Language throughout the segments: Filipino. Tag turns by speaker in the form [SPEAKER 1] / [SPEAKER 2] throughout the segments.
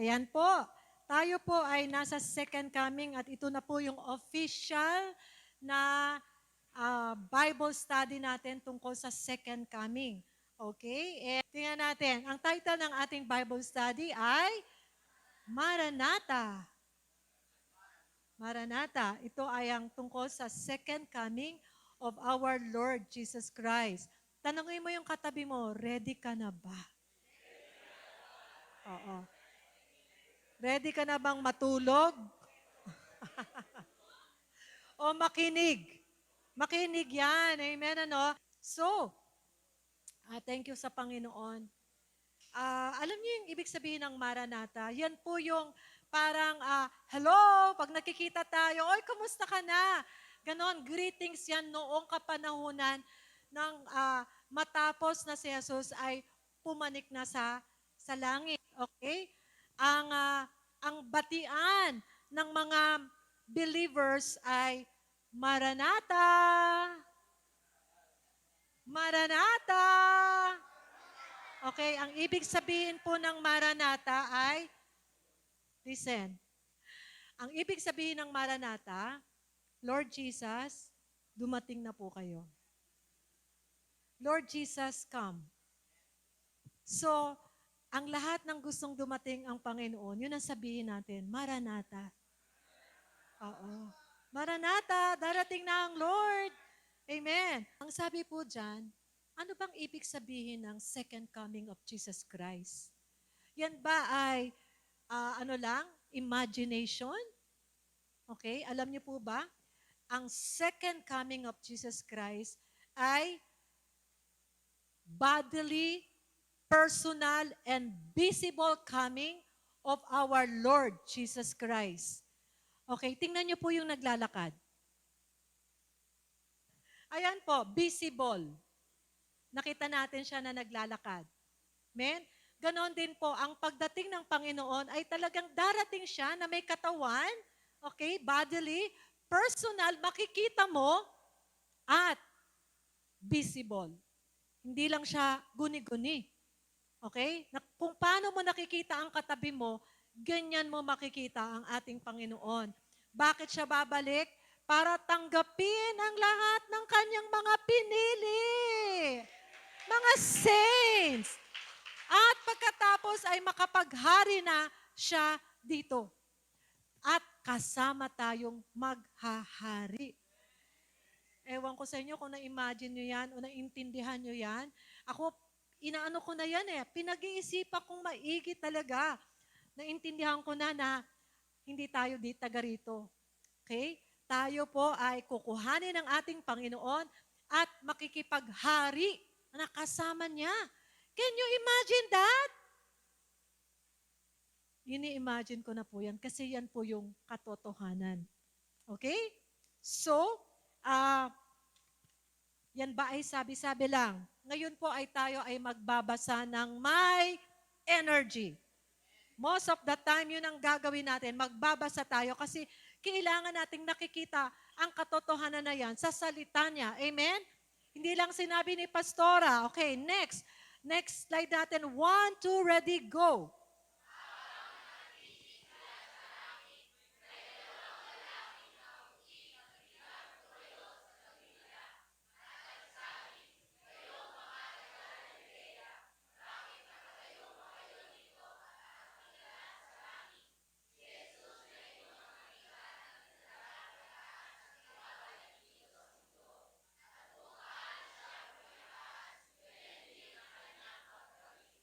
[SPEAKER 1] Ayan po. Tayo po ay nasa second coming at ito na po yung official na Bible study natin tungkol sa second coming. Okay? And tingnan natin. Ang title ng ating Bible study ay Maranatha. Maranatha. Ito ay ang tungkol sa second coming of our Lord Jesus Christ. Tanungin mo yung katabi mo, ready ka na ba? Oo. Ready ka na bang matulog? O makinig? Makinig yan. Amen, ano? So, thank you sa Panginoon. Alam niyo yung ibig sabihin ng Maranatha? Yan po yung parang, hello, pag nakikita tayo, oy, kumusta ka na? Ganon, greetings yan noong kapanahunan ng matapos na si Jesus ay pumanik na sa langit. Okay? Ang batian ng mga believers ay Maranatha! Maranatha! Okay, ang ibig sabihin po ng Maranatha ay, listen, ang ibig sabihin ng Maranatha, Lord Jesus, dumating na po kayo. Lord Jesus, come. So, ang lahat ng gustong dumating ang Panginoon, yun ang sabihin natin, Maranatha. Oo. Maranatha, darating na ang Lord. Amen. Ang sabi po dyan, ano bang ibig sabihin ng second coming of Jesus Christ? Yan ba ay, imagination? Okay, alam niyo po ba? Ang second coming of Jesus Christ ay bodily, personal, and visible coming of our Lord Jesus Christ. Okay, tingnan niyo po yung naglalakad. Ayan po, visible. Nakita natin siya na naglalakad. Amen? Ganon din po, ang pagdating ng Panginoon ay talagang darating siya na may katawan, okay, bodily, personal, makikita mo, at visible. Hindi lang siya guni-guni. Okay? Kung paano mo nakikita ang katabi mo, ganyan mo makikita ang ating Panginoon. Bakit siya babalik? Para tanggapin ang lahat ng kanyang mga pinili. Mga saints. At pagkatapos ay makapaghari na siya dito. At kasama tayong maghahari. Ewan ko sa inyo kung na-imagine nyo yan o naintindihan nyo yan. Ako, inaano ko na yan Pinag-iisipan kong maigi talaga. Naintindihan ko na hindi tayo taga rito. Okay? Tayo po ay kukuhanin ng ating Panginoon at makikipaghari na kasama niya. Can you imagine that? Ini-imagine ko na po yan kasi yan po yung katotohanan. Okay? So, yan ba ay sabi-sabi lang? Ngayon po ay tayo ay magbabasa ng may energy. Most of the time, yun ang gagawin natin. Magbabasa tayo kasi kailangan nating nakikita ang katotohanan na yan sa salita niya. Amen? Hindi lang sinabi ni Pastora. Okay, next. Next slide natin. 1, 2, ready, go.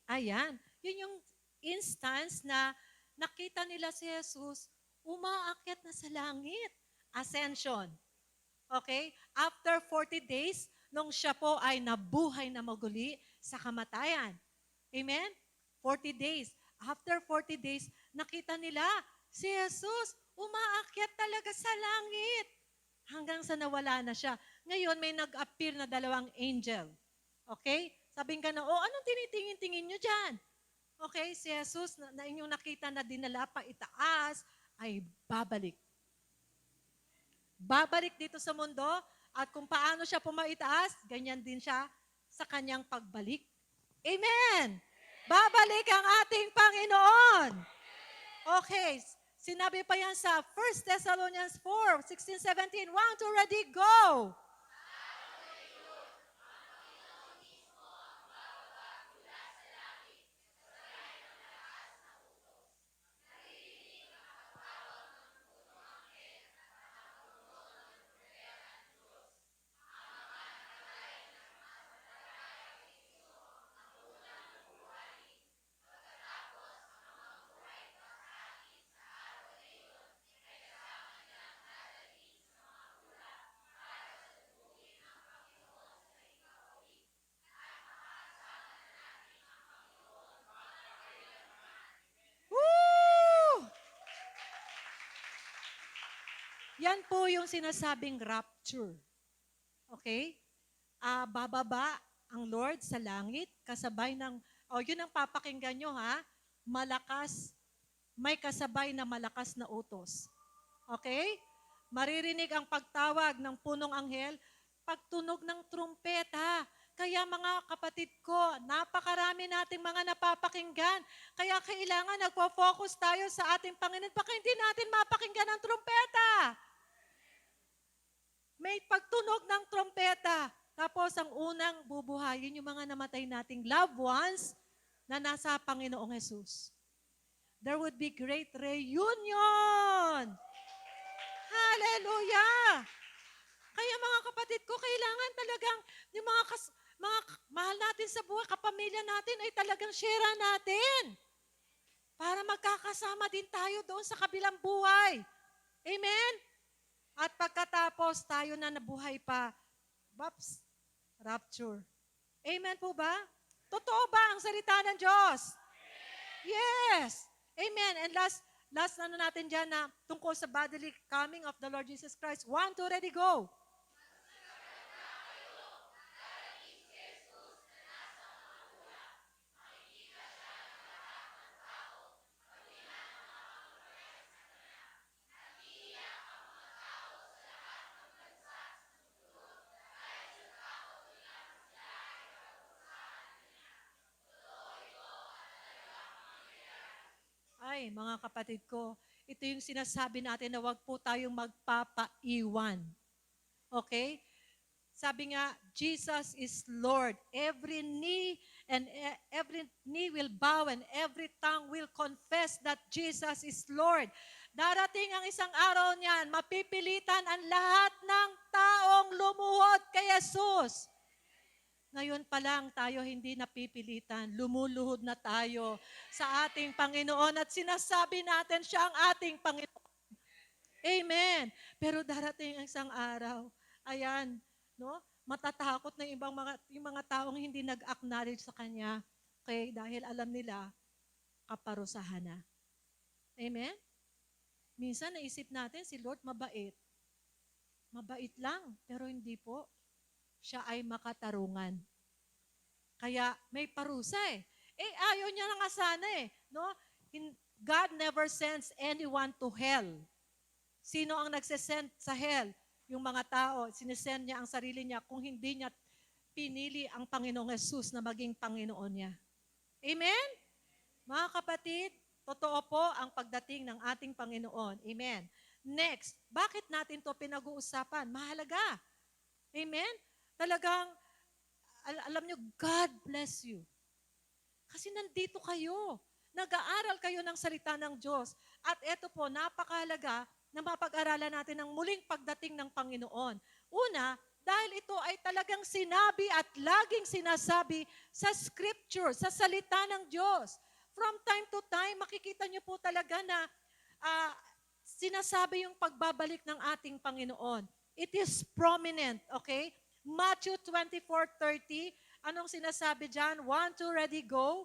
[SPEAKER 1] Ayan. Yun yung instance na nakita nila si Jesus umaakyat na sa langit. Ascension. Okay? After 40 days, nung siya po ay nabuhay na maguli sa kamatayan. Amen? 40 days. After 40 days, nakita nila si Jesus umaakyat talaga sa langit. Hanggang sa nawala na siya. Ngayon, may nag-appear na 2 angel. Okay? Sabihin ka na, anong tinitingin-tingin nyo dyan? Okay, si Jesus na inyong nakita na dinala pa itaas, ay babalik. Babalik dito sa mundo, at kung paano siya pumaitaas, ganyan din siya sa kanyang pagbalik. Amen! Babalik ang ating Panginoon! Okay, sinabi pa yan sa 1 Thessalonians 4, 16, 17. 1, 2, ready, go! Woo! Yan po yung sinasabing rapture. Okay? Bababa ang Lord sa langit, kasabay ng, yun ang papakinggan nyo ha, malakas, may kasabay na malakas na utos. Okay? Maririnig ang pagtawag ng punong anghel, pagtunog ng trumpeta. Kaya mga kapatid ko, napakarami nating mga napapakinggan. Kaya kailangan nagpo-focus tayo sa ating Panginoon. Baka hindi natin mapakinggan ang trumpeta. May pagtunog ng trompeta. Tapos ang unang bubuhayin yung mga namatay nating loved ones na nasa Panginoong Jesus. There would be great reunion. Hallelujah! Kaya mga kapatid ko, kailangan talagang yung mga mahal natin sa buhay, kapamilya natin ay talagang share natin. Para magkakasama din tayo doon sa kabilang buhay. Amen? At pagkatapos tayo na nabuhay pa, baps, rapture. Amen po ba? Totoo ba ang salita ng Diyos? Yes. Amen. And last natin dyan na tungkol sa bodily coming of the Lord Jesus Christ. 1, 2, ready, go. Ay, mga kapatid ko, ito yung sinasabi natin na wag po tayong magpapaiwan. Okay? Sabi nga, Jesus is Lord. Every knee will bow and every tongue will confess that Jesus is Lord. Darating ang isang araw niyan, mapipilitan ang lahat ng taong lumuhod kay Jesus. Ngayon pa lang tayo hindi napipilitan. Lumuluhod na tayo sa ating Panginoon at sinasabi natin siya ang ating Panginoon. Amen. Pero darating ang isang araw, ayan, no? Matatakot na yung mga taong hindi nag-acknowledge sa Kanya. Okay? Dahil alam nila, kaparusahan na. Amen? Minsan naisip natin si Lord mabait. Mabait lang, pero hindi po. Siya ay makatarungan. Kaya may parusa eh. Ayaw niya na nga sana eh. No? God never sends anyone to hell. Sino ang nagsesend sa hell? Yung mga tao, sinesend niya ang sarili niya kung hindi niya pinili ang Panginoong Jesus na maging Panginoon niya. Amen? Mga kapatid, totoo po ang pagdating ng ating Panginoon. Amen. Next, bakit natin to pinag-uusapan? Mahalaga. Amen? Talagang, alam nyo, God bless you. Kasi nandito kayo. Nag-aaral kayo ng salita ng Diyos. At ito po, napakahalaga na mapag-aralan natin ang muling pagdating ng Panginoon. Una, dahil ito ay talagang sinabi at laging sinasabi sa Scripture, sa salita ng Diyos. From time to time, makikita niyo po talaga na sinasabi yung pagbabalik ng ating Panginoon. It is prominent, okay? Matthew 24:30, anong sinasabi dyan? 1, 2, ready, go.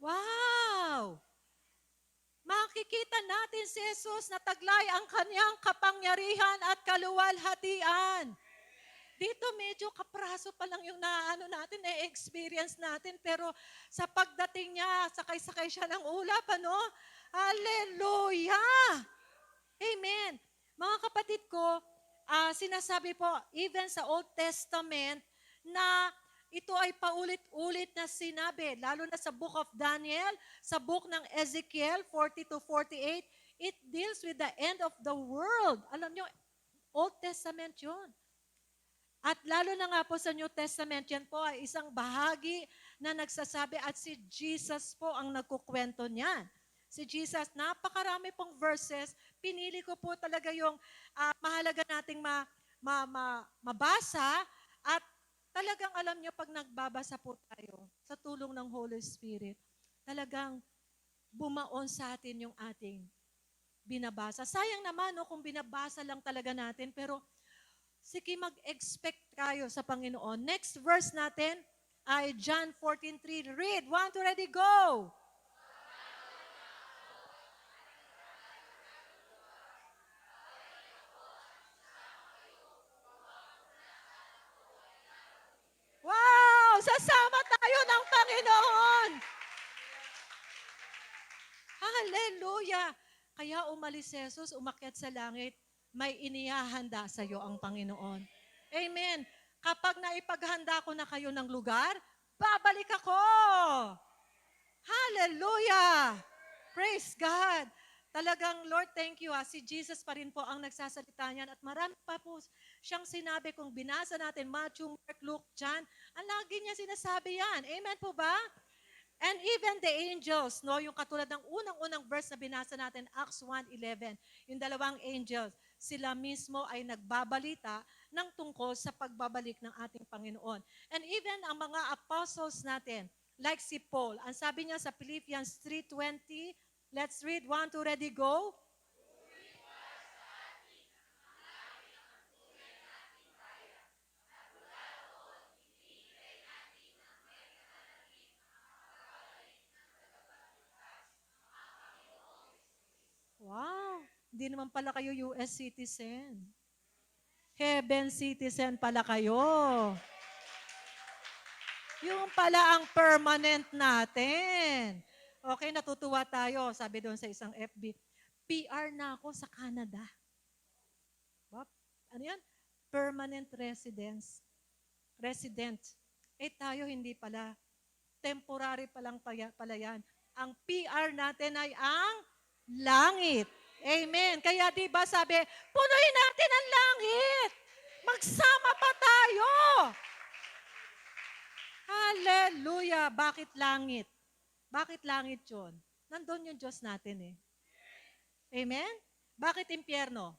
[SPEAKER 1] Wow! Makikita natin si Jesus na taglay ang kanyang kapangyarihan at kaluwalhatian. Dito medyo kapraso pa lang yung naano natin, na-experience natin. Pero sa pagdating niya, sakay-sakay siya ng ulap, ano? Hallelujah! Amen. Mga kapatid ko, sinasabi po, even sa Old Testament, na ito ay paulit-ulit na sinabi, lalo na sa Book of Daniel, sa Book ng Ezekiel 40 to 48, it deals with the end of the world. Alam nyo, Old Testament yun. At lalo na nga po sa New Testament, yan po ay isang bahagi na nagsasabi at si Jesus po ang nagkukwento niyan. Si Jesus, napakarami pong verses, pinili ko po talaga yung mahalaga nating mabasa at talagang alam niyo pag nagbabasa po tayo sa tulong ng Holy Spirit, talagang bumaon sa atin yung ating binabasa. Sayang naman no, kung binabasa lang talaga natin, pero sige, mag-expect tayo sa Panginoon. Next verse natin ay John 14:3. Read. 1, 2, ready, go! Wow! Sasama tayo ng Panginoon! Hallelujah! Kaya umalis si Jesus, umakyat sa langit, may inihahanda sa iyo ang Panginoon. Amen. Kapag naipaghanda ko na kayo ng lugar, babalik ako. Hallelujah! Praise God! Talagang, Lord, thank you. Si Jesus pa rin po ang nagsasalita niyan at marami pa po siyang sinabi kung binasa natin, Matthew, Mark, Luke, John, ang lagi niya sinasabi yan. Amen po ba? And even the angels, no, yung katulad ng unang-unang verse na binasa natin, Acts 1:11, yung dalawang angels, sila mismo ay nagbabalita ng tungkol sa pagbabalik ng ating Panginoon. And even ang mga apostles natin, like si Paul, ang sabi niya sa Philippians 3:20, let's read, 1, 2, ready, go. Wow, hindi naman pala kayo US citizen. Heaven citizen pala kayo. Yung pala ang permanent natin. Okay, natutuwa tayo. Sabi doon sa isang FB, PR na ako sa Canada. Ano yan? Permanent residence. Resident. Tayo hindi pala. Temporary pa lang pala yan. Ang PR natin ay ang langit. Amen. Kaya di ba sabi, punuin natin ang langit. Magsama pa tayo. Hallelujah. Bakit langit? Bakit langit yun? Nandun yung Diyos natin eh. Amen? Bakit impyerno?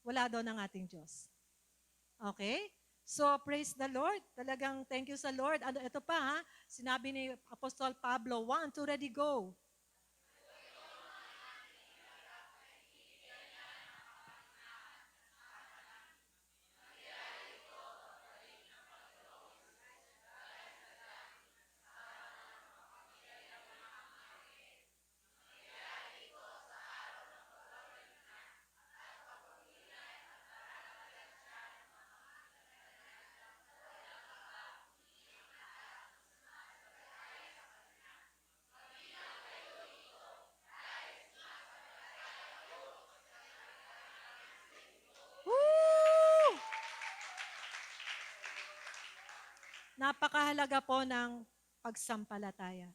[SPEAKER 1] Wala daw ng ating Diyos. Okay? So, praise the Lord. Talagang thank you sa Lord. Ano, ito pa ha, sinabi ni Apostol Pablo, 1, 2, ready, go. Woo! Napakahalaga po ng pagsampalataya.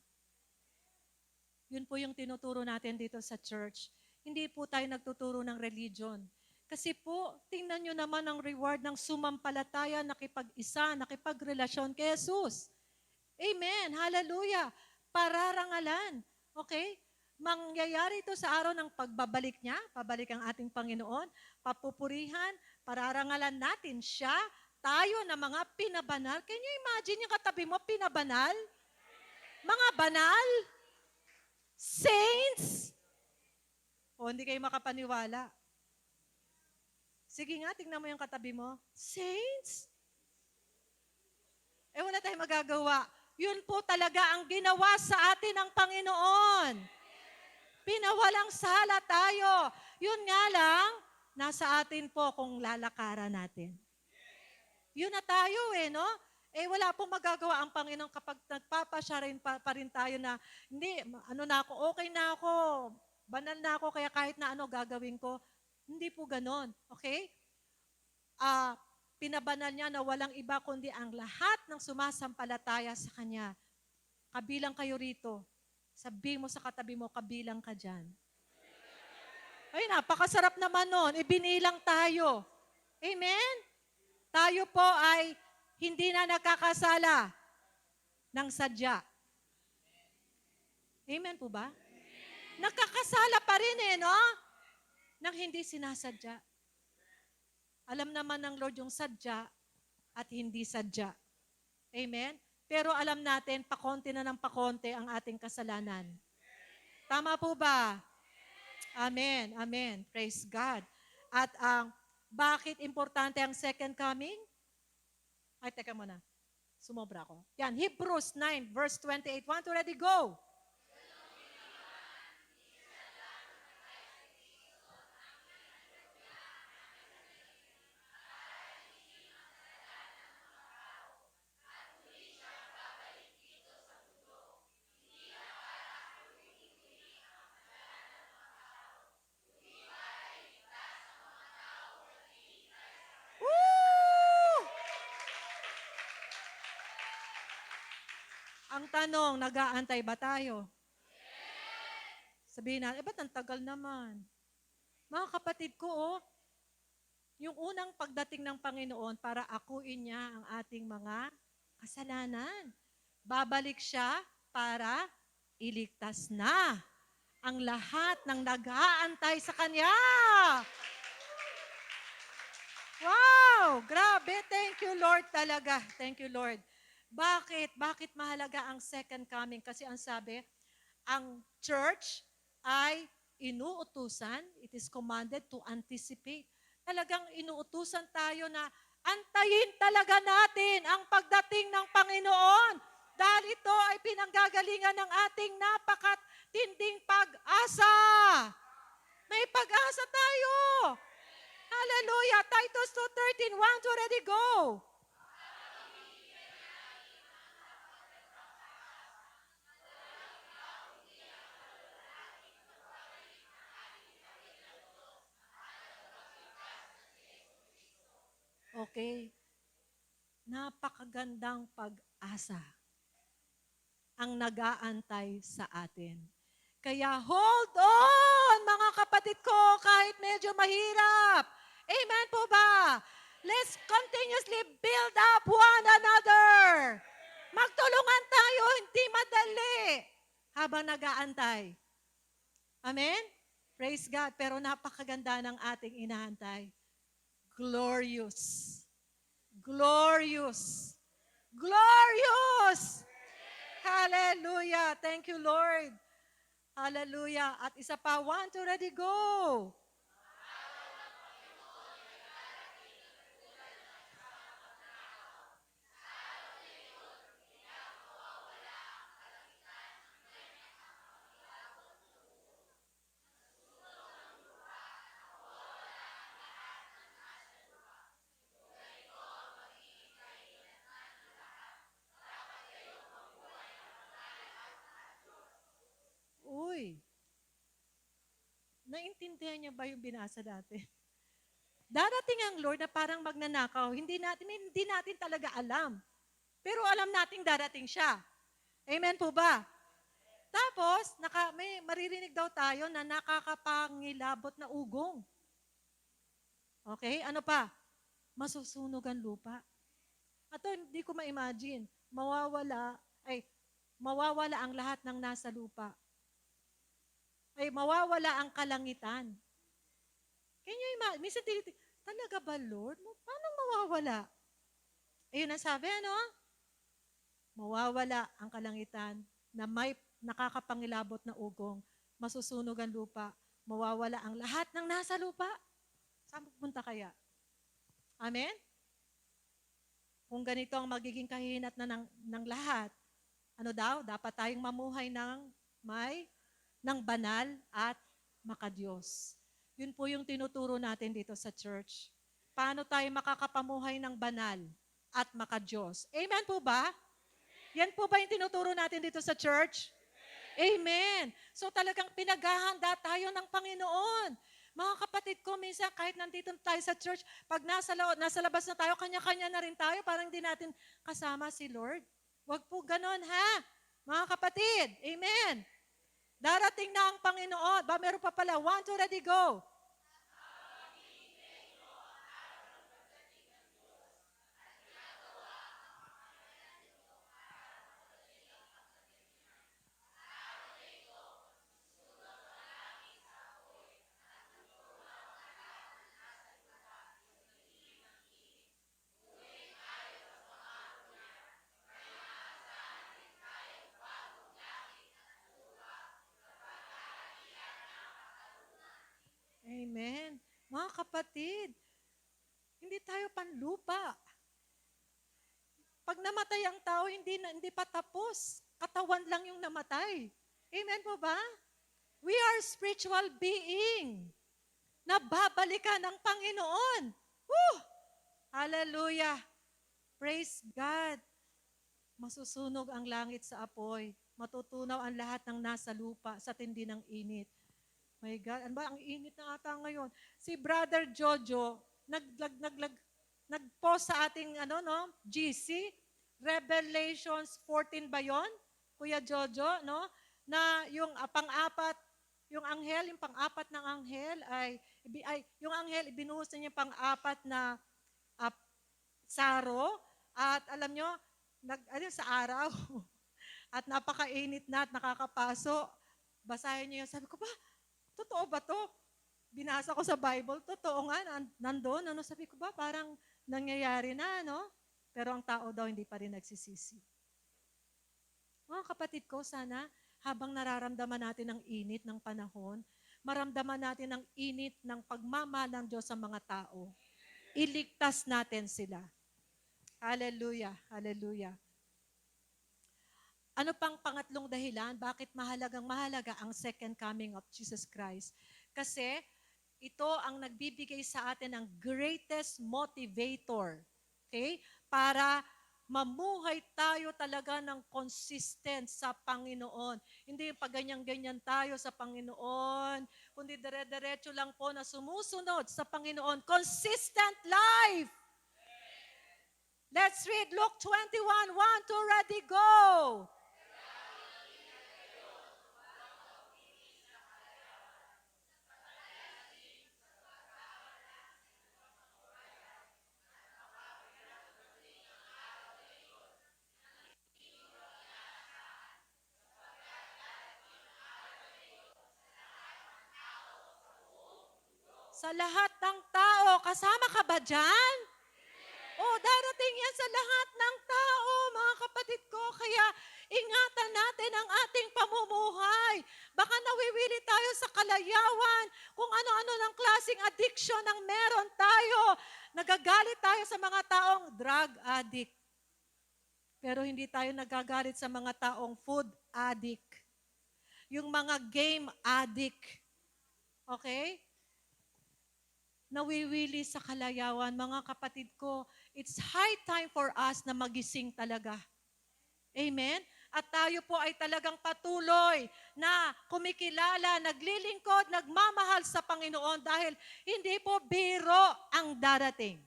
[SPEAKER 1] Yun po yung tinuturo natin dito sa church. Hindi po tayo nagtuturo ng religion. Kasi po, tingnan nyo naman ang reward ng sumampalataya, nakipag-isa, nakipagrelasyon kay Jesus. Amen. Hallelujah. Pararangalan. Okay? Mangyayari ito sa araw ng pagbabalik niya, pabalik ang ating Panginoon, papupurihan, pararangalan natin siya, tayo na mga pinabanal. Can you imagine yung katabi mo, pinabanal? Mga banal? Saints? O, hindi kayo makapaniwala. Sige nga, tingnan mo yung katabi mo. Saints? Wala tayong magagawa. Yun po talaga ang ginawa sa atin ng Panginoon. Pinawalang sala tayo. Yun nga lang, nasa atin po kung lalakaran natin. Yun na tayo no? Wala pong magagawa ang Panginoon kapag nagpapasya rin pa rin tayo na, hindi, ano na ako, okay na ako, banal na ako, kaya kahit na ano gagawin ko. Hindi po ganon. Okay? Pinabanal niya na walang iba kundi ang lahat ng sumasampalataya sa Kanya. Kabilang kayo rito. Sabi mo sa katabi mo, kabilang ka dyan. Ay, napakasarap naman nun. Ibinilang tayo. Amen? Tayo po ay hindi na nagkakasala ng sadya. Amen po ba? Nagkakasala pa rin no? Nang hindi sinasadya. Alam naman ng Lord yung sadya at hindi sadya. Amen? Pero alam natin, pakonti na ng pakonti ang ating kasalanan. Tama po ba? Amen. Amen. Praise God. At bakit importante ang second coming? Ay, teka muna. Sumobra ako. Yan, Hebrews 9, verse 28. Want to ready, go! Ang tanong, nag-aantay ba tayo? Sabihin natin, ba't ang tagal naman? Mga kapatid ko, yung unang pagdating ng Panginoon para akuin niya ang ating mga kasalanan. Babalik siya para iligtas na ang lahat ng nag-aantay sa Kanya. Wow! Grabe! Thank you, Lord talaga. Thank you, Lord. Bakit? Bakit mahalaga ang second coming? Kasi ang sabi, ang church ay inuutusan, it is commanded to anticipate. Talagang inuutusan tayo na antayin talaga natin ang pagdating ng Panginoon. Dahil ito ay pinanggagalingan ng ating napakatinding pag-asa. May pag-asa tayo. Hallelujah. Titus 2:13, want to already go. Okay. Napakagandang pag-asa ang nag-aantay sa atin. Kaya hold on, mga kapatid ko, kahit medyo mahirap. Amen po ba? Let's continuously build up one another. Magtulungan tayo, hindi madali. Habang nag-aantay. Amen? Praise God. Pero napakaganda ng ating inaantay. Glorious. Glorious. Glorious! Hallelujah. Thank you, Lord. Hallelujah. At isa pa, one, two, ready, go. Uy, naintindihan niya ba yung binasa dati? Darating ang Lord na parang magnanakaw. Hindi natin talaga alam. Pero alam nating darating siya. Amen po ba? Tapos, may maririnig daw tayo na nakakapangilabot na ugong. Okay? Ano pa? Masusunog ang lupa. Ato, hindi ko ma-imagine. Mawawala ang lahat ng nasa lupa. Mawawala ang kalangitan. Can you imagine? Minsan talaga ba, Lord? Paano mawawala? Ayun ang sabi, ano? Mawawala ang kalangitan na may nakakapangilabot na ugong. Masusunog ang lupa. Mawawala ang lahat ng nasa lupa. Saan pupunta kaya? Amen? Kung ganito ang magiging kahinat na ng lahat, ano daw? Dapat tayong mamuhay ng banal at makadiyos. Yun po yung tinuturo natin dito sa church. Paano tayo makakapamuhay ng banal? at makadiyos. Amen po ba? Yan po ba yung tinuturo natin dito sa church? Amen. So talagang pinaghahanda tayo ng Panginoon. Mga kapatid ko, minsan kahit nandito tayo sa church, pag nasa labas na tayo, kanya-kanya na rin tayo, parang hindi natin kasama si Lord. Huwag po ganon, ha? Mga kapatid, amen. Darating na ang Panginoon. Ba, meron pa pala. 1, 2, ready, go. Amen. Mga kapatid, hindi tayo panlupa. Pag namatay ang tao, hindi pa tapos. Katawan lang yung namatay. Amen po ba? We are spiritual being na babalikan ng Panginoon. Woo! Hallelujah! Praise God! Masusunog ang langit sa apoy. Matutunaw ang lahat ng nasa lupa sa tindi ng init. My God, ano ba? Ang init na ata ngayon. Si Brother Jojo, nag-post sa ating GC, Revelations 14 ba yun? Kuya Jojo, no? Na yung pang-apat, yung pang-apat ng anghel yung anghel ibinuhos niya yung pang-apat na saro at alam nyo, sa araw at napakainit na at nakakapaso. Basahin niyo yun. Sabi ko ba, totoo ba to? Binasa ko sa Bible, totoo nga, nandun. Sabi ko ba, parang nangyayari na, no? Pero ang tao daw hindi pa rin nagsisisi. Mga kapatid ko, sana habang nararamdaman natin ang init ng panahon, maramdaman natin ang init ng pagmamahal ng Diyos sa mga tao. Iligtas natin sila. Hallelujah, hallelujah. Ano pang pangatlong dahilan? Bakit mahalaga ang second coming of Jesus Christ? Kasi ito ang nagbibigay sa atin ng greatest motivator. Okay? Para mamuhay tayo talaga ng consistent sa Panginoon. Hindi yung pag-ganyan-ganyan tayo sa Panginoon, kundi dire-diretso lang po na sumusunod sa Panginoon. Consistent life! Let's read Luke 21, 1, 2, ready, go! Sa lahat ng tao, kasama ka ba dyan? Darating yan sa lahat ng tao, mga kapatid ko. Kaya ingatan natin ang ating pamumuhay. Baka nawiwili tayo sa kalayawan, kung ano-ano ng klaseng addiction ang meron tayo. Nagagalit tayo sa mga taong drug addict. Pero hindi tayo nagagalit sa mga taong food addict. Yung mga game addict. Okay? Nawiwili sa kalayawan. Mga kapatid ko, it's high time for us na magising talaga. Amen? At tayo po ay talagang patuloy na kumikilala, naglilingkod, nagmamahal sa Panginoon dahil hindi po biro ang darating.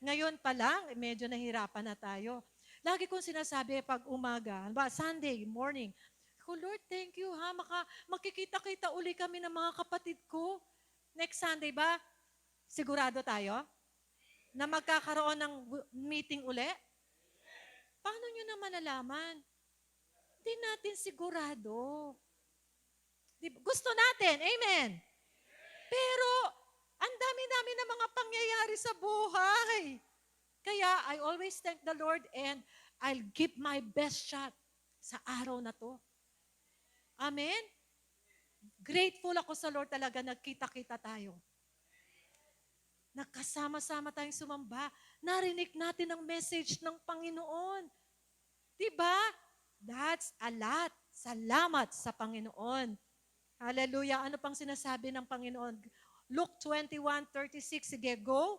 [SPEAKER 1] Ngayon pa lang, medyo nahirapan na tayo. Lagi kong sinasabi pag umaga, Sunday morning, Lord, thank you ha, makikita-kita uli kami ng mga kapatid ko. Next Sunday ba, sigurado tayo na magkakaroon ng meeting uli? Paano nyo na malalaman? Hindi natin sigurado. Gusto natin, amen? Pero, ang dami-dami na mga pangyayari sa buhay. Kaya, I always thank the Lord and I'll give my best shot sa araw na to. Amen? Grateful ako sa Lord talaga, nagkita-kita tayo. Nagkasama-sama tayong sumamba. Narinig natin ang message ng Panginoon. Diba? That's a lot. Salamat sa Panginoon. Hallelujah. Ano pang sinasabi ng Panginoon? Luke 21:36. Sige, go.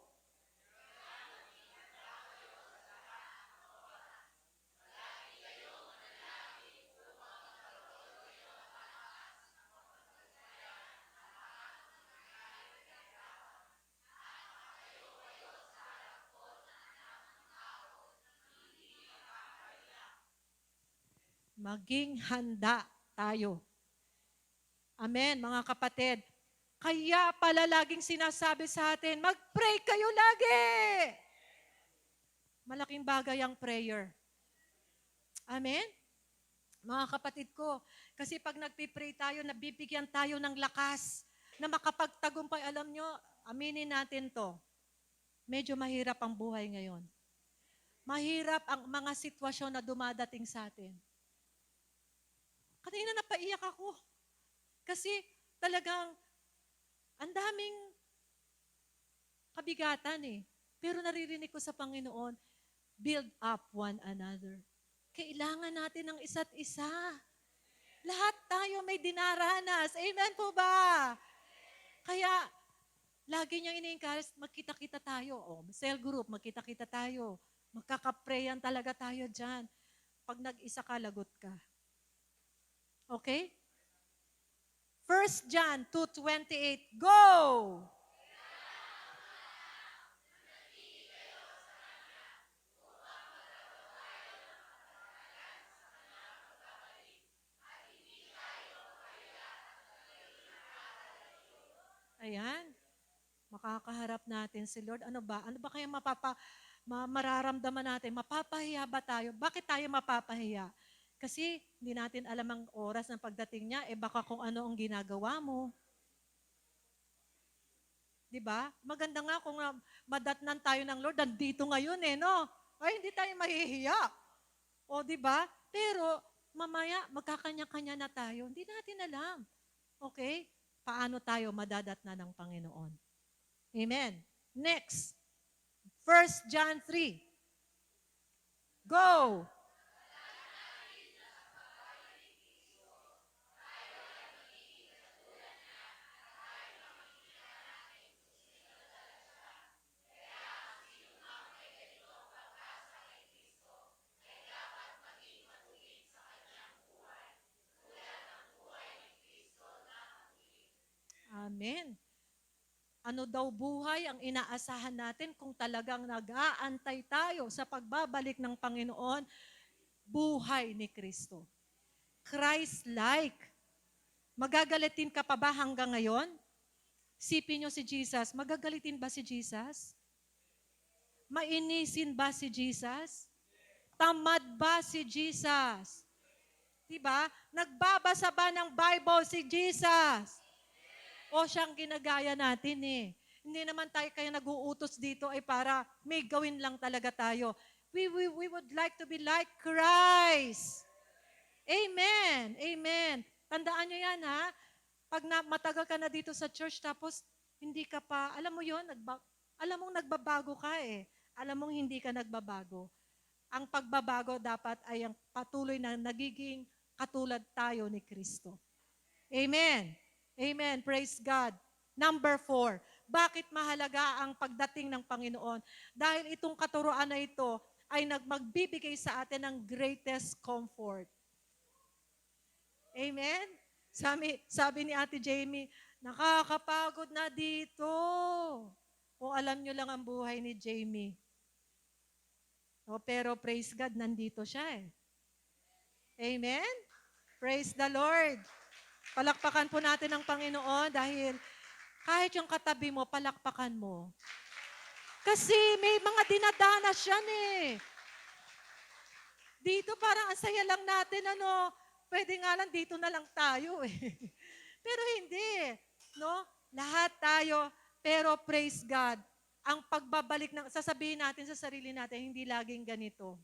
[SPEAKER 1] maging handa tayo. Amen, mga kapatid. Kaya pala laging sinasabi sa atin, mag-pray kayo lagi. Malaking bagay ang prayer. Amen? Mga kapatid ko, kasi pag nagpipray tayo, nabibigyan tayo ng lakas na makapagtagumpay. Alam nyo, aminin natin to, medyo mahirap ang buhay ngayon. Mahirap ang mga sitwasyon na dumadating sa atin. Kanina napaiyak ako. Kasi talagang ang daming kabigatan eh. Pero naririnig ko sa Panginoon, build up one another. Kailangan natin ng isa't isa. Lahat tayo may dinaranas. Amen po ba? Kaya, lagi niyang ini-encourage, magkita-kita tayo. O, cell group, magkita-kita tayo. Magkakaprayan talaga tayo dyan. Pag nag-isa ka, lagot ka. Okay? 1 John 2:28, go! Ayan. Makakaharap natin si Lord. Ano ba? Ano ba kaya mararamdaman natin? Mapapahiya ba tayo? Bakit tayo mapapahiya? Kasi hindi natin alam ang oras ng pagdating niya, baka kung ano ang ginagawa mo. 'Di ba? Maganda nga kung madatnan tayo ng Lord, nandito ngayon no? Ay, hindi tayo mahihiya. O, 'di ba? Pero mamaya magkakanya-kanya na tayo. Hindi natin alam. Okay? Paano tayo madadatnan ng Panginoon? Amen. Next. 1 John 3. Go! Amen. Ano daw buhay ang inaasahan natin kung talagang nag-aantay tayo sa pagbabalik ng Panginoon? Buhay ni Kristo. Christ-like. Magagalitin ka pa ba hanggang ngayon? Sipin nyo si Jesus. Magagalitin ba si Jesus? Mainisin ba si Jesus? Tamad ba si Jesus? Diba? Nagbabasa ba ng Bible si Jesus? O siyang ginagaya natin Hindi naman tayo kaya nag-uutos dito ay para may gawin lang talaga tayo. We would like to be like Christ. Amen. Amen. Tandaan nyo yan Pag matagal ka na dito sa church tapos hindi ka pa, alam mo yon, alam mong nagbabago ka Alam mong hindi ka nagbabago. Ang pagbabago dapat ay ang patuloy na nagiging katulad tayo ni Kristo. Amen. Amen. Praise God. Number 4. Bakit mahalaga ang pagdating ng Panginoon? Dahil itong katuruan na ito ay magbibigay sa atin ng greatest comfort. Amen? Sabi ni Ate Jamie, nakakapagod na dito. Kung alam nyo lang ang buhay ni Jamie. Pero praise God, nandito siya Amen? Praise the Lord. Palakpakan po natin ang Panginoon dahil kahit yung katabi mo, palakpakan mo. Kasi may mga dinadanas yan Dito parang ang saya lang natin, pwede nga lang dito na lang tayo Pero hindi, no? Lahat tayo, pero praise God, ang pagbabalik sasabihin natin sa sarili natin, hindi laging ganito.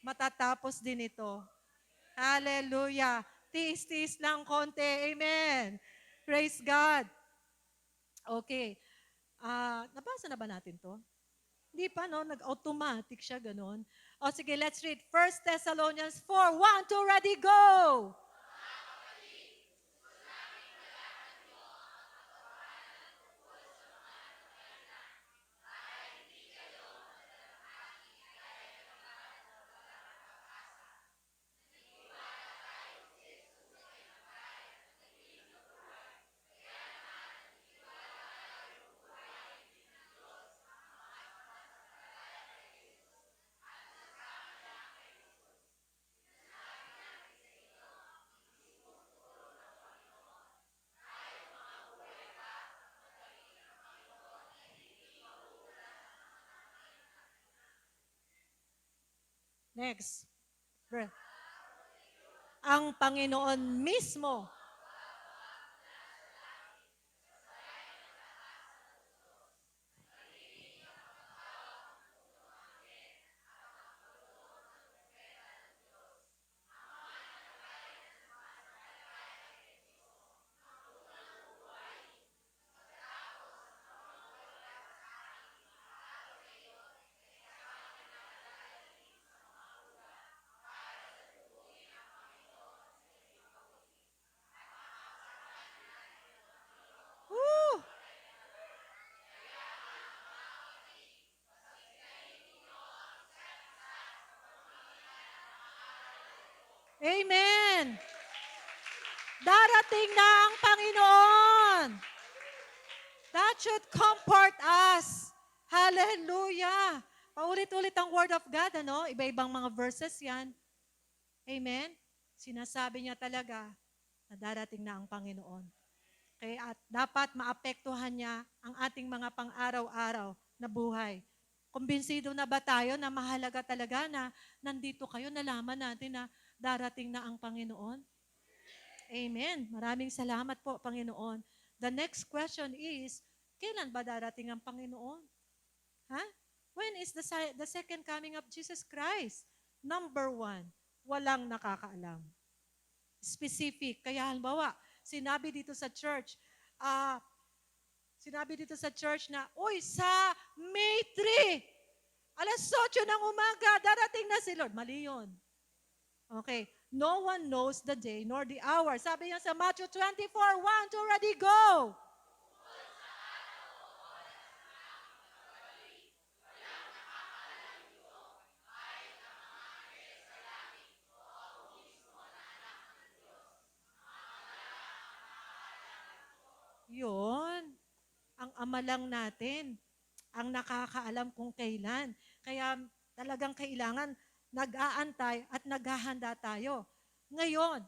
[SPEAKER 1] Matatapos din ito. Hallelujah. Tiis-tiis lang konti. Amen. Praise God. Okay. Nabasa na ba natin to? Hindi pa, no? Nag-automatic siya, ganon. Sige, let's read 1 Thessalonians 4. 1, 2, ready, go! Next. Ang Panginoon mismo. Woo! Amen! Darating na ang Panginoon. That should comfort us. Hallelujah! Paulit-ulit ang Word of God, ano? Iba-ibang mga verses yan. Amen? Sinasabi niya talaga na darating na ang Panginoon. Kaya at dapat maapektuhan niya ang ating mga pang-araw-araw na buhay. Kumbinsido na ba tayo na mahalaga talaga na nandito kayo, nalaman natin na darating na ang Panginoon? Amen. Maraming salamat po, Panginoon. The next question is, kailan ba darating ang Panginoon? Ha? When is the second coming of Jesus Christ? Number 1, walang nakakaalam. Specific. Kaya halimbawa, sinabi dito sa church na, uy, sa May 3, alas 8 ng umaga, darating na si Lord. Mali yun. Okay. No one knows the day nor the hour. Sabi niya sa Matthew 24:1, to ready, go! Yun. Ang ama lang natin ang nakakaalam kung kailan. Kaya talagang kailangan nag-aantay at naghahanda tayo. Ngayon,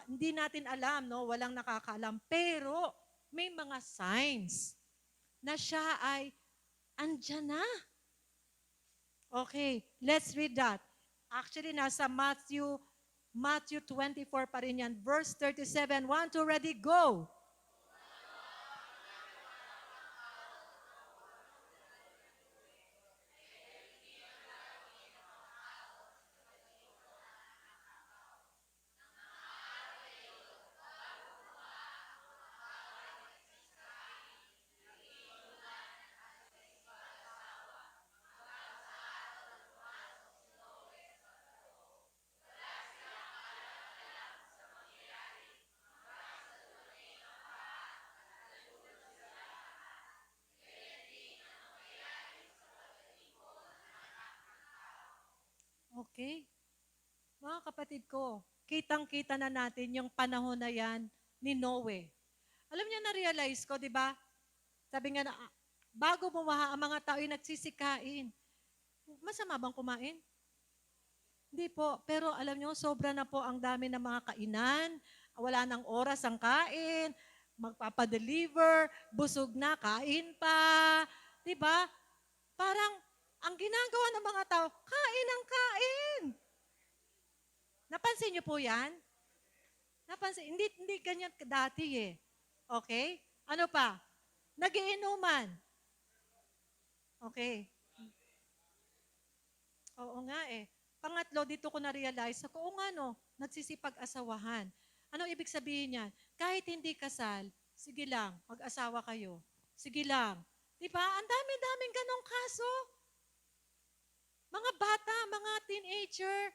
[SPEAKER 1] hindi natin alam, no? Walang nakakaalam. Pero may mga signs na siya ay andyan na. Okay, let's read that. Actually, nasa Matthew 24 pa rin yan. Verse 37, 1, 2, ready, go! Okay. Mga kapatid ko, kitang-kita na natin yung panahon na yan ni Noe. Alam niyo, na-realize ko, di ba? Sabi nga na, bago bumaha, ang mga tao ay nagsisikain. Masama bang kumain? Hindi po. Pero alam niyo, sobra na po ang dami ng mga kainan. Wala nang oras ang kain. Magpapadeliver. Busog na, kain pa. Di ba? Parang, ang ginagawa ng mga tao, kain ang kain. Napansin niyo po yan? Napansin, hindi ganyan dati eh. Okay? Ano pa? Nagiinuman. Okay. Oo nga eh. Pangatlo, dito ko na-realize, oo nga no, nagsisipag-asawahan. Anong ibig sabihin niyan? Kahit hindi kasal, sige lang, mag-asawa kayo. Sige lang. Di ba? Ang dami-daming ganong kaso. Mga bata, mga teenager,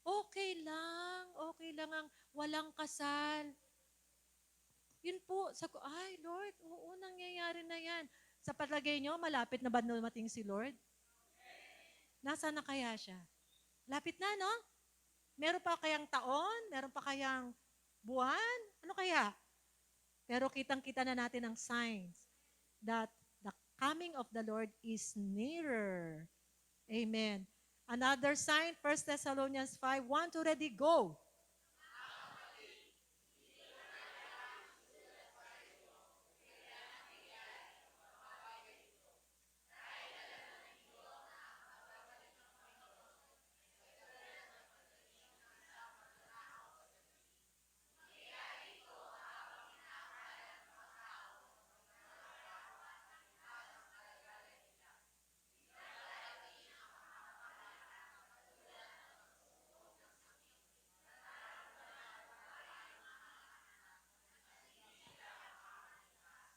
[SPEAKER 1] okay lang ang walang kasal. Yun po, ay Lord, oo, nangyayari na yan. Sa palagay nyo, malapit na ba dumating si Lord? Nasaan na kaya siya? Lapit na, no? Meron pa kayang taon? Meron pa kayang buwan? Ano kaya? Pero kitang-kita na natin ang signs that the coming of the Lord is nearer. Amen. Another sign, 1 Thessalonians 5:1, to ready, go.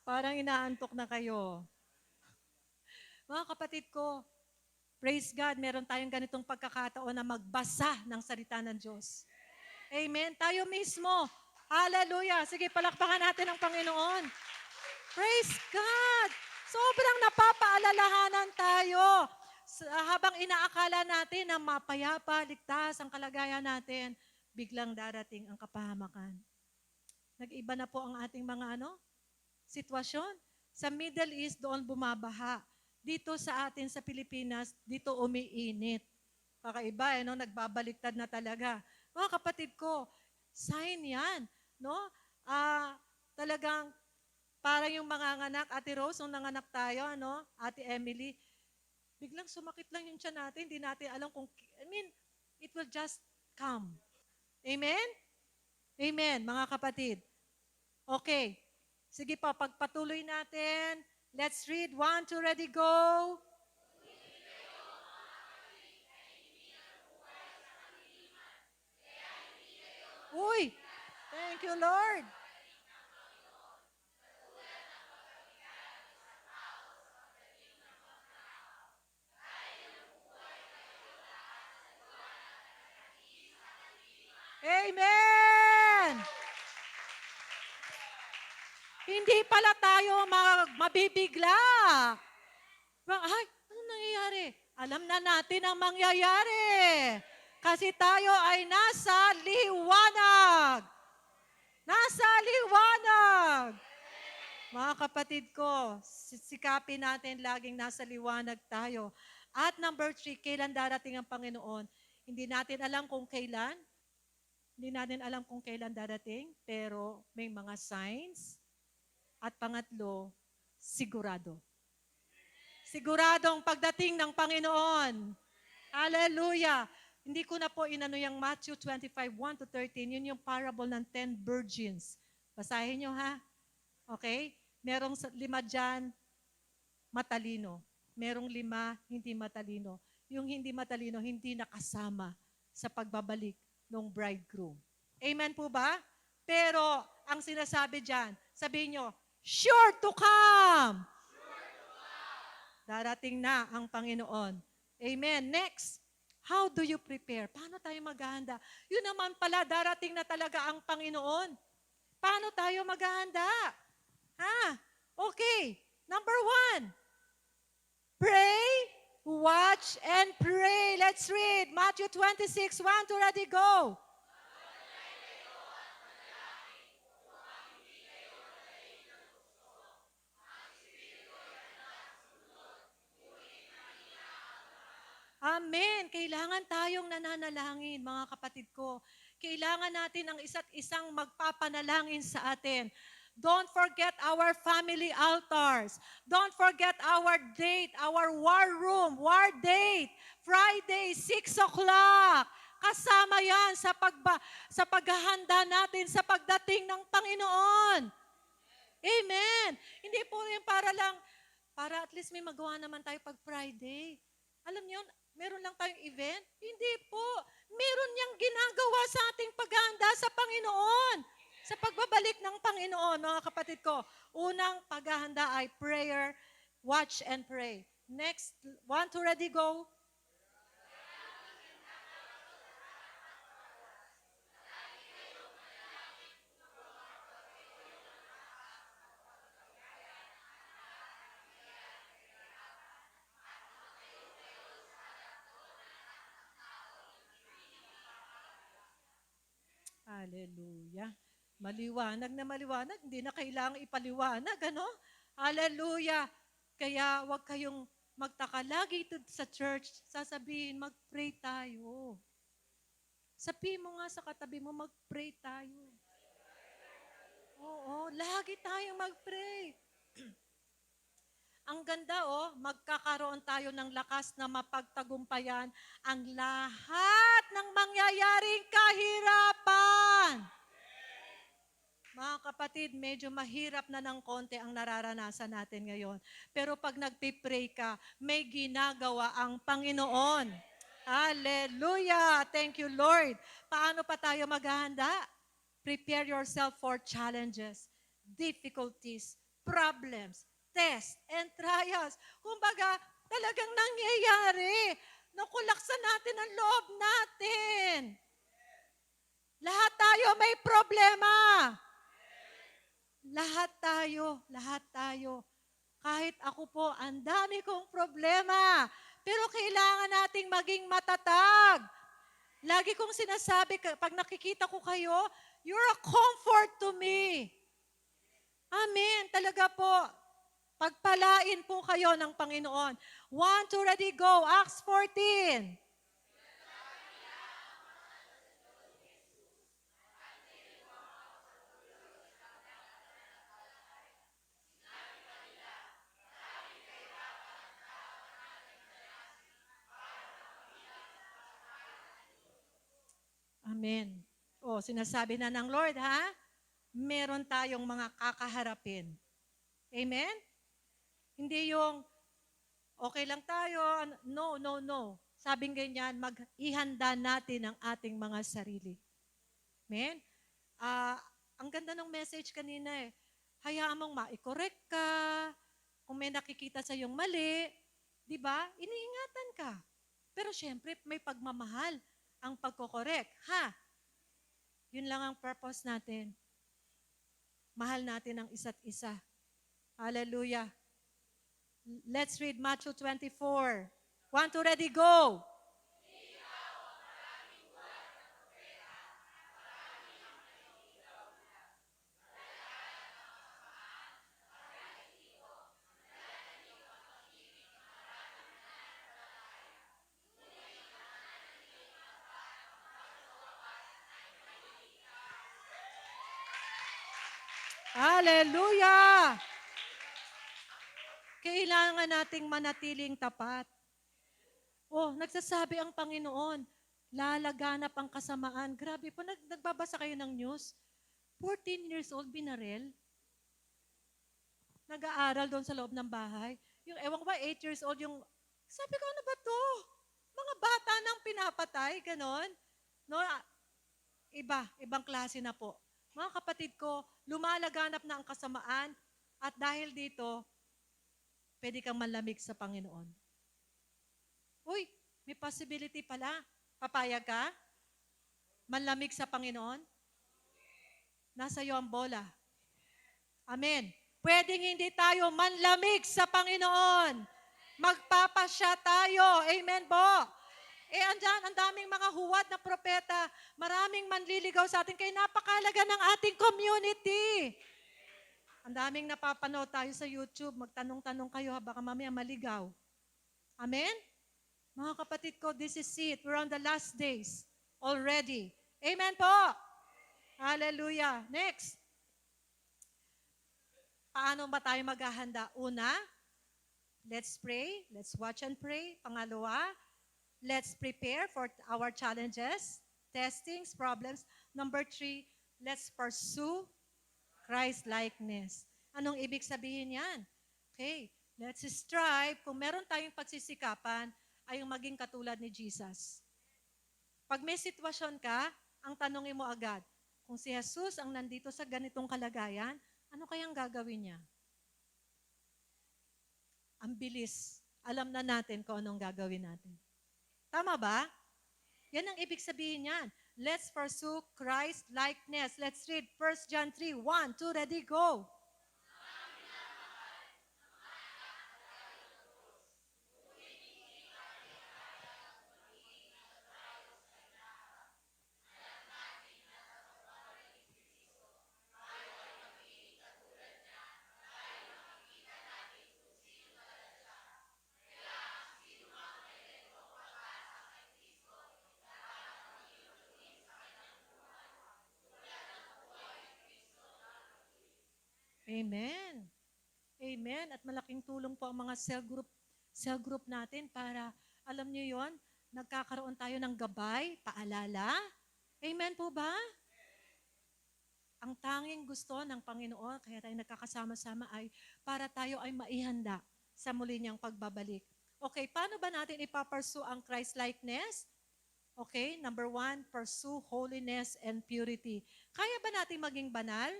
[SPEAKER 1] Parang inaantok na kayo. Mga kapatid ko, praise God, meron tayong ganitong pagkakataon na magbasa ng salita ng Diyos. Amen. Tayo mismo. Hallelujah. Sige, palakpakan natin ang Panginoon. Praise God. Sobrang napapaalalahanan tayo. Habang inaakala natin na mapayapa, ligtas ang kalagayan natin, biglang darating ang kapahamakan. Nag-iba na po ang ating mga sitwasyon. Sa Middle East, doon bumabaha. Dito sa atin sa Pilipinas, dito umiinit. Kakaiba, nagbabaliktad na talaga. Mga kapatid ko, sign yan. No? Talagang parang yung mga anak, Ate Rose, nung nanganak tayo, Ate Emily, biglang sumakit lang yung tiyan natin, hindi natin alam it will just come. Amen? Amen, mga kapatid. Okay. Sige pa, pagpatuloy natin. Let's read. 1, 2, ready, go. Uy! Thank you, Lord. Amen! Hindi pala tayo mabibigla. Ay, ano nangyayari? Alam na natin ang mangyayari. Kasi tayo ay nasa liwanag. Nasa liwanag. Mga kapatid ko, sikapin natin laging nasa liwanag tayo. At number 3, kailan darating ang Panginoon? Hindi natin alam kung kailan. Hindi natin alam kung kailan darating, pero may mga signs. At pangatlo, sigurado. Siguradong pagdating ng Panginoon. Hallelujah! Hindi ko na po inano yung Matthew 25, 1 to 13. Yun yung parable ng 10 virgins. Basahin nyo ha. Okay? Merong 5 dyan, matalino. Merong 5, hindi matalino. Yung hindi matalino, hindi nakasama sa pagbabalik ng bridegroom. Amen po ba? Pero, ang sinasabi dyan, sabihin nyo, sure to come! Darating na ang Panginoon. Amen. Next, how do you prepare? Paano tayo maghahanda? Yun naman pala, darating na talaga ang Panginoon. Paano tayo maghahanda? Okay. Number 1, pray, watch, and pray. Let's read Matthew 26, 1 to ready, go. Amen. Kailangan tayong nananalangin, mga kapatid ko. Kailangan natin ang isa't isang magpapanalangin sa atin. Don't forget our family altars. Don't forget our date, our war room, war date. Friday, 6 o'clock. Kasama yan sa paghahanda natin sa pagdating ng Panginoon. Amen. Hindi po yung para at least may magawa naman tayo pag Friday. Alam niyo, meron lang tayong event? Hindi po. Meron niyang ginagawa sa ating paghahanda sa Panginoon. Sa pagbabalik ng Panginoon, mga kapatid ko. Unang paghahanda ay prayer, watch and pray. Next, 1 to ready, go. Hallelujah. Maliwanag na maliwanag. Hindi na kailangang ipaliwanag, ano? Hallelujah. Kaya huwag kayong magtaka. Lagi ito sa church, sasabihin, mag-pray tayo. Sabihin mo nga sa katabi mo, mag-pray tayo. Oo, lagi tayong mag-pray. Ang ganda, magkakaroon tayo ng lakas na mapagtagumpayan ang lahat ng mangyayaring kahirapan. Mga kapatid, medyo mahirap na ng konti ang nararanasan natin ngayon. Pero pag nagpipray ka, may ginagawa ang Panginoon. Hallelujah! Thank you, Lord. Paano pa tayo maghahanda? Prepare yourself for challenges, difficulties, problems, tests, and trials. Kumbaga, talagang nangyayari. Nakulaksan natin ang loob natin. Lahat tayo may problema. Lahat tayo. Kahit ako po, ang dami kong problema. Pero kailangan nating maging matatag. Lagi kong sinasabi, pag nakikita ko kayo, you're a comfort to me. Amen. Talaga po. Pagpalain po kayo ng Panginoon. 1, 2, ready, go. Acts 14. Amen. O, sinasabi na ng Lord, ha? Meron tayong mga kakaharapin. Amen? Hindi yung, okay lang tayo. No, no, no. Sabing ganyan, mag-ihanda natin ang ating mga sarili. Amen? Ang ganda ng message kanina eh. Hayaan mong ma-correct ka. Kung may nakikita sa iyong mali, di ba? Iniingatan ka. Pero syempre, may pagmamahal ang pagkokorek. Ha? Yun lang ang purpose natin. Mahal natin ang isa't isa. Hallelujah. Let's read Matthew 24. 1, 2, ready, go! Hallelujah! Kailangan nating manatiling tapat. Oh, nagsasabi ang Panginoon, lalaganap ang kasamaan. Grabe po, nagbabasa kayo ng news. 14 years old, binarel. Nag-aaral doon sa loob ng bahay. Yung, ewan ko ba, 8 years old, yung, sabi ko, ano ba to? Mga bata nang pinapatay, ganon. No, ibang klase na po. Mga kapatid ko, lumalaganap na ang kasamaan at dahil dito, pwede kang manlamig sa Panginoon. Uy, may possibility pala. Papayag ka? Manlamig sa Panginoon? Nasa iyo ang bola. Amen. Pwedeng hindi tayo manlamig sa Panginoon. Magpapasya tayo. Amen po. Andyan, ang daming mga huwad na propeta, maraming manliligaw sa atin, kaya napakalaga ng ating community. Ang daming napapanood tayo sa YouTube, magtanong-tanong kayo, baka mamaya maligaw. Amen? Mga kapatid ko, this is it. We're on the last days already. Amen po. Hallelujah. Next. Paano ba tayo maghahanda? Una, let's pray. Let's watch and pray. Pangalawa, let's prepare for our challenges, testings, problems. Number 3, let's pursue Christ-likeness. Anong ibig sabihin yan? Okay, let's strive. Kung meron tayong pagsisikapan, ay yung maging katulad ni Jesus. Pag may sitwasyon ka, ang tanongin mo agad, kung si Jesus ang nandito sa ganitong kalagayan, ano kayang gagawin niya? Ang bilis. Alam na natin kung anong gagawin natin. Tama ba? Yan ang ibig sabihin niyan. Let's pursue Christ-likeness. Let's read 1 John 3, 1, 2, ready, go. Amen. Amen. At malaking tulong po ang mga cell group natin para, alam niyo yon, nagkakaroon tayo ng gabay, paalala. Amen po ba? Ang tanging gusto ng Panginoon, kaya tayo nagkakasama-sama ay para tayo ay maihanda sa muli niyang pagbabalik. Okay, paano ba natin ipapursue ang Christ-likeness? Okay, number 1, pursue holiness and purity. Kaya ba natin maging banal?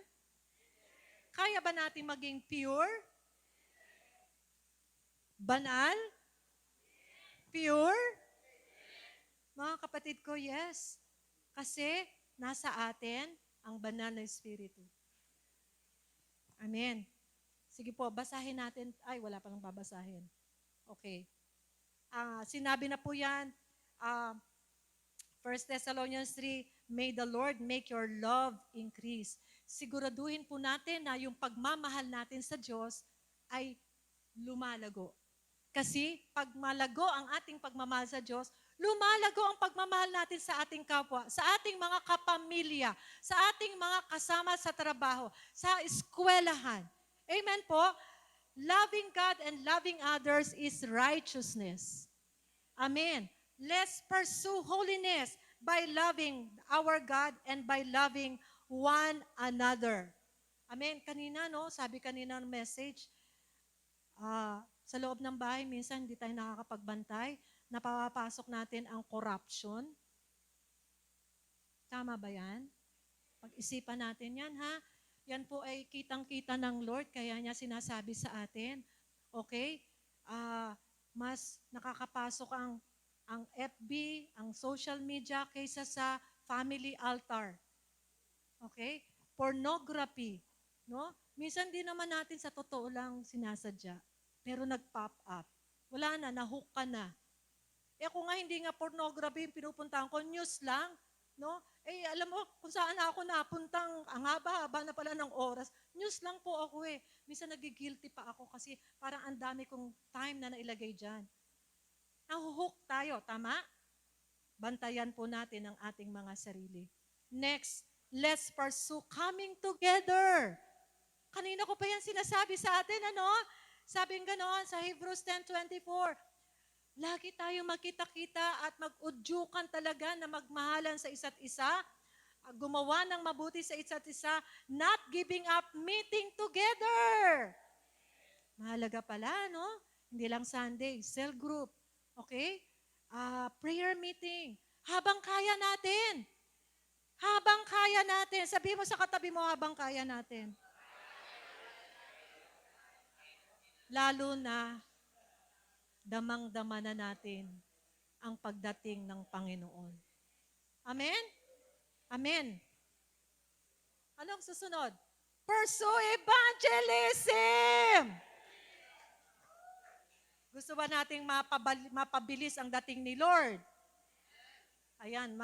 [SPEAKER 1] Kaya ba natin maging pure? Banal? Pure? Mga kapatid ko, yes. Kasi nasa atin ang banal na Espiritu. Amen. Sige po, basahin natin. Ay, wala pa nang babasahin. Okay. Sinabi na po yan, 1 Thessalonians 3, may the Lord make your love increase. Siguraduhin po natin na yung pagmamahal natin sa Diyos ay lumalago. Kasi pag malago ang ating pagmamahal sa Diyos, lumalago ang pagmamahal natin sa ating kapwa, sa ating mga kapamilya, sa ating mga kasama sa trabaho, sa eskwelahan. Amen po? Loving God and loving others is righteousness. Amen. Let's pursue holiness by loving our God and by loving one another. Amen. Kanina, no? Sabi kanina ng message, sa loob ng bahay, minsan hindi tayo nakakapagbantay. Napapasok natin ang corruption. Tama ba yan? Pag-isipan natin yan, ha? Yan po ay kitang-kita ng Lord, kaya niya sinasabi sa atin. Okay? Mas nakakapasok ang FB, ang social media, kaysa sa family altar. Okay? Pornography. No? Minsan din naman natin sa totoo lang sinasadya. Pero nag-pop up. Wala na, nahook ka na. Kung nga hindi nga pornography yung pinupuntahan ko, news lang. No? Alam mo, kung saan ako napuntang, ang haba-haba na pala ng oras, news lang po ako Minsan nagigilty pa ako kasi parang ang dami kong time na nailagay dyan. Nahuhook tayo, tama? Bantayan po natin ang ating mga sarili. Next, let's pursue coming together. Kanina ko pa yan sinasabi sa atin, ano? Sabing ganon sa Hebrews 10:24. Lagi tayo magkita-kita at mag-udyukan talaga na magmahalan sa isa't isa, gumawa ng mabuti sa isa't isa, not giving up meeting together. Mahalaga pala, no? Hindi lang Sunday, cell group. Okay? Prayer meeting. Habang kaya natin. Habang kaya natin. Sabi mo sa katabi mo, habang kaya natin. Lalo na, damang-dama na natin ang pagdating ng Panginoon. Amen? Amen. Anong susunod? Pursue evangelism! Gusto ba nating mapabilis ang dating ni Lord? Ayan,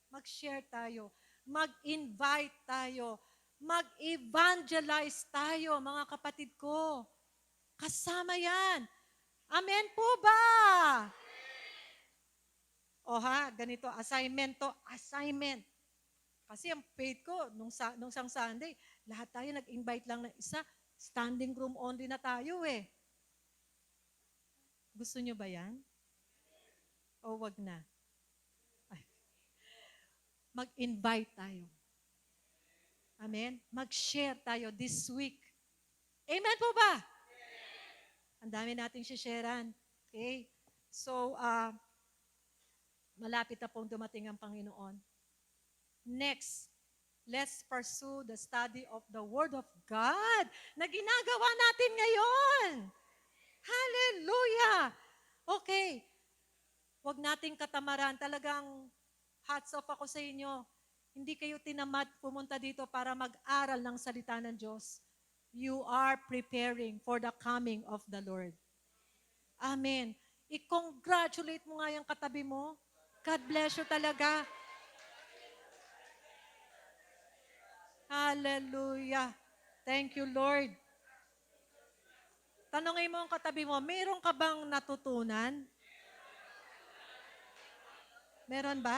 [SPEAKER 1] mag-share tayo. Mag-invite tayo. Mag-evangelize tayo, mga kapatid ko. Kasama yan. Amen po ba? Ganito, assignment to, assignment. Kasi ang faith ko, nung isang Sunday, lahat tayo nag-invite lang ng isa, standing room only na tayo Gusto nyo ba yan? O wag na? Mag-invite tayo. Amen? Mag-share tayo this week. Amen po ba? Ang dami nating sharean. Okay? So, malapit na pong dumating ang Panginoon. Next, let's pursue the study of the Word of God na ginagawa natin ngayon. Hallelujah! Okay. Huwag nating katamaran. Talagang hats off ako sa inyo. Hindi kayo tinamad pumunta dito para mag-aral ng salita ng Diyos. You are preparing for the coming of the Lord. Amen. I-congratulate mo nga yung katabi mo. God bless you talaga. Hallelujah. Thank you, Lord. Tanongin mo ang katabi mo, mayroon ka bang natutunan? Meron ba?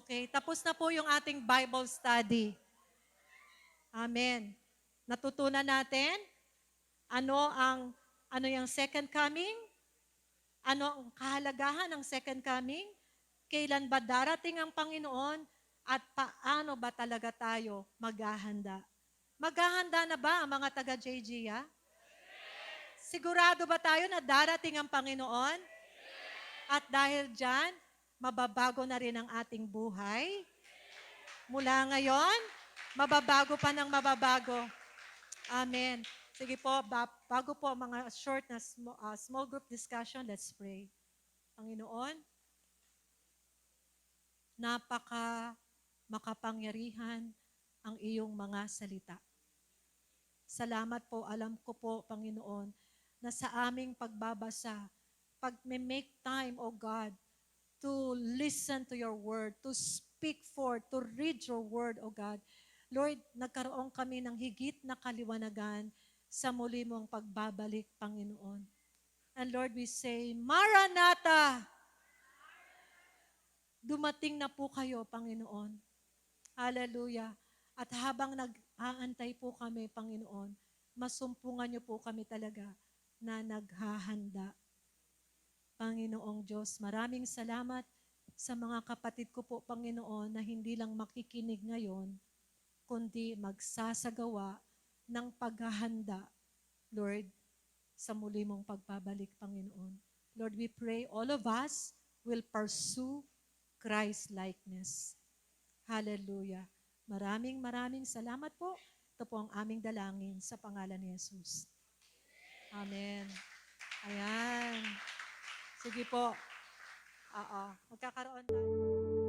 [SPEAKER 1] Okay, tapos na po yung ating Bible study. Amen. Natutunan natin ano yung second coming? Ano ang kahalagahan ng second coming? Kailan ba darating ang Panginoon? At paano ba talaga tayo maghahanda? Maghahanda na ba ang mga taga-JG? Sigurado ba tayo na darating ang Panginoon? At dahil dyan, mababago na rin ang ating buhay? Mula ngayon Mababago pa ng mababago. Amen. Sige po, bago po mga short na small group discussion, let's pray. Panginoon, napaka makapangyarihan ang iyong mga salita. Salamat po, alam ko po, Panginoon, na sa aming pagbabasa, pag may make time, O God, to listen to your word, to speak forth, to read your word, O God. Lord, nagkaroon kami ng higit na kaliwanagan sa muli mong pagbabalik, Panginoon. And Lord, we say, Maranatha! Dumating na po kayo, Panginoon. Hallelujah. At habang nag-aantay po kami, Panginoon, masumpungan niyo po kami talaga na naghahanda. Panginoong Diyos, maraming salamat sa mga kapatid ko po, Panginoon, na hindi lang makikinig ngayon, kundi magsasagawa ng paghahanda, Lord, sa muli mong pagbabalik, Panginoon. Lord, we pray all of us will pursue Christ-likeness. Hallelujah. Maraming salamat po. Ito po ang aming dalangin sa pangalan ni Jesus. Amen. Ayan. Sige po. Oo. Magkakaroon tayo.